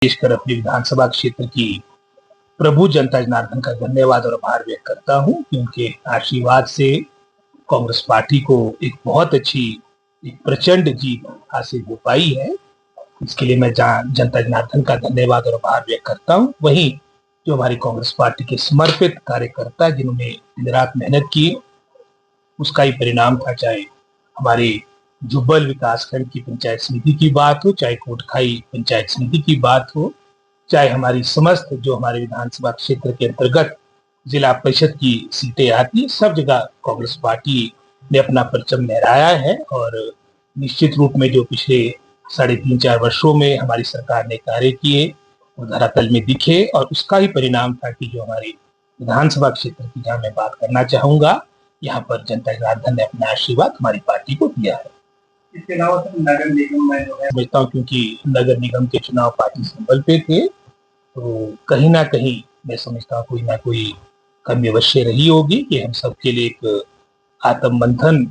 विशेषकर अपने विधानसभा क्षेत्र की प्रभु जनता जनार्दन का धन्यवाद और आभार व्यक्त करता हूं कि उनके आशीर्वाद से कांग्रेस पार्टी को एक बहुत अच्छी एक प्रचंड जीत हासिल हो पाई है। इसके लिए मैं जनता जनार्दन का धन्यवाद और आभार व्यक्त करता हूं। वहीं जो हमारी कांग्रेस पार्टी के समर्पित कार्यकर्ता जिन्होंने दिन रात मेहनत की, उसका ही परिणाम था। चाहे हमारे जुब्बल विकासखंड की पंचायत समिति की बात हो, चाहे कोटखाई पंचायत समिति की बात हो, चाहे हमारी समस्त जो हमारे विधानसभा क्षेत्र के अंतर्गत जिला परिषद की सीटें आती, सब जगह कांग्रेस पार्टी ने अपना परचम लहराया है। और निश्चित रूप में जो पिछले 3.5-4 वर्षों में हमारी सरकार ने कार्य किए वो धरातल में दिखे, और उसका ही परिणाम था कि जो हमारी विधानसभा क्षेत्र की जहां मैं बात करना चाहूंगा, यहाँ पर जनता जनार्दन ने अपना आशीर्वाद हमारी पार्टी को दिया है। इसके अलावा नगर निगम में जो है समझता हूँ, क्योंकि नगर निगम के चुनाव पार्टी सिंबल पे थे, तो कहीं ना कहीं मैं समझता हूँ कोई ना कोई कमी अवश्य रही होगी कि हम सबके लिए एक आत्म मंथन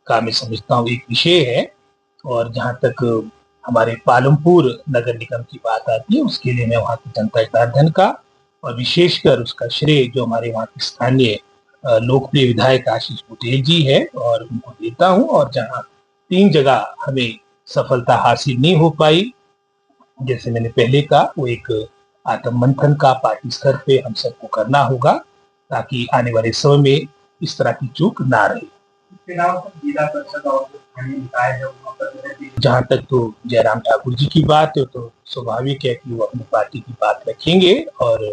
का मैं समझता हूँ एक विषय है। और जहां तक हमारे पालमपुर नगर निगम की बात आती है, उसके लिए मैं वहाँ की जनता जनार्दन का और विशेषकर उसका श्रेय जो हमारे वहाँ के स्थानीय लोकप्रिय विधायक आशीष बुटेल जी है और उनको देता हूँ। और जहाँ 3 जगह हमें सफलता हासिल नहीं हो पाई, जैसे मैंने पहले कहा, वो एक आत्म मंथन का पार्टी स्तर पे हम सबको करना होगा ताकि आने वाले समय में इस तरह की चूक ना रहे। जिला परिषद और स्थानीय निकाय है वहाँ पर जहाँ तक तो जयराम ठाकुर जी की बात है, तो स्वाभाविक है कि वो अपनी पार्टी की बात रखेंगे। और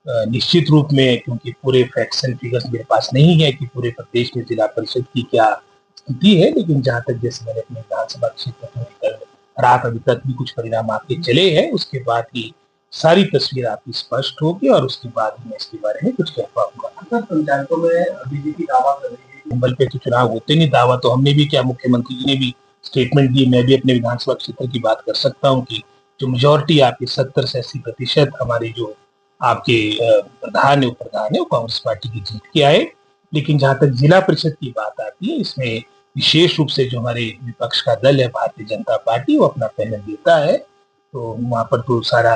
निश्चित रूप में, क्योंकि पूरे फैक्ट्स एंड फिगर्स मेरे पास नहीं है कि पूरे प्रदेश में जिला परिषद की क्या स्थिति है, लेकिन जहाँ तक जैसे मैंने अपने विधानसभा क्षेत्र में कल रात अभी तक भी कुछ परिणाम आपके चले हैं, उसके बाद ही सारी तस्वीर आपकी स्पष्ट होगी और उसके बाद ही मैं इसके बारे में कुछ कह पाऊंगा। पंचायतों में बीजेपी दावा कर रही है सिंबल पे तो चुनाव होते नहीं, दावा तो हमने भी किया, मुख्यमंत्री जी ने भी स्टेटमेंट दी। मैं भी अपने विधानसभा क्षेत्र की बात कर सकता हूँ कि जो मेजोरिटी आपके 70 से 80% हमारे जो आपके प्रधान है, उपप्रधान है, वो कांग्रेस पार्टी की जीत के आए। लेकिन जहां तक जिला परिषद की बात आती है, इसमें विशेष रूप से जो हमारे विपक्ष का दल है भारतीय जनता पार्टी, वो अपना पैनल देता है, तो वहां पर तो सारा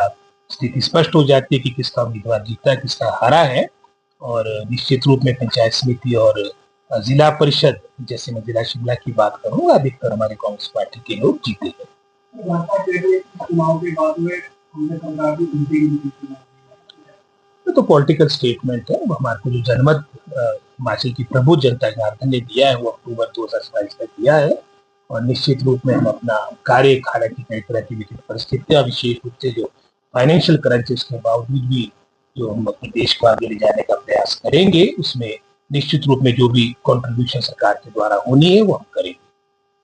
स्थिति स्पष्ट हो जाती है कि किसका उम्मीदवार जीता है, किसका हारा है। और निश्चित रूप में पंचायत समिति और जिला परिषद, जैसे मैं जिला शिमला की बात करूंगा, अधिकतर हमारे कांग्रेस पार्टी के लोग जीते हैं। चुनाव के बाद में हमने सरकार की तो पॉलिटिकल स्टेटमेंट है, वो हमारे को जो जनमत हिमाचल की प्रभु जनता जनार्दन ने दिया है वो अक्टूबर 2027 तक दिया है। और निश्चित रूप में हम अपना कार्य, हालांकि कई तरह की विकट परिस्थितियां, विशेष रूप से जो फाइनेंशियल क्राइसिस के बावजूद भी जो हम अपने देश को आगे ले जाने का प्रयास करेंगे, उसमें निश्चित रूप में जो भी कंट्रीब्यूशन सरकार के द्वारा होनी है वो हम करेंगे।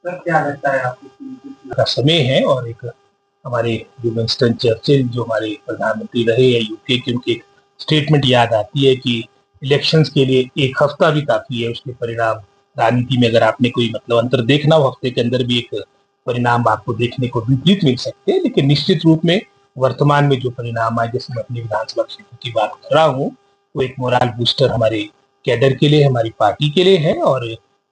सर, क्या लगता है आपको का समय है? और एक हमारे जो विंस्टन चर्चिल जो हमारे प्रधानमंत्री रहे हैं यूके के, उनकी स्टेटमेंट याद आती है कि इलेक्शंस के लिए 1 हफ्ता भी काफी है। उसके परिणाम राजनीति में अगर आपने कोई मतलब अंतर देखना हो, हफ्ते के अंदर भी एक परिणाम आपको देखने को विपरीत मिल सकते हैं। लेकिन निश्चित रूप में वर्तमान में जो परिणाम आए, जैसे मैं अपने विधानसभा क्षेत्र की बात कर रहा हूँ, वो एक मोरल बूस्टर हमारे कैडर के लिए, हमारी पार्टी के लिए है। और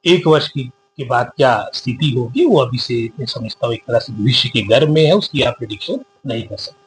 1 वर्ष की के बाद क्या स्थिति होगी वो अभी से मैं समझता हूँ एक तरह से भविष्य के गर्भ में है, उसकी आप प्रेडिक्शन नहीं कर सकते।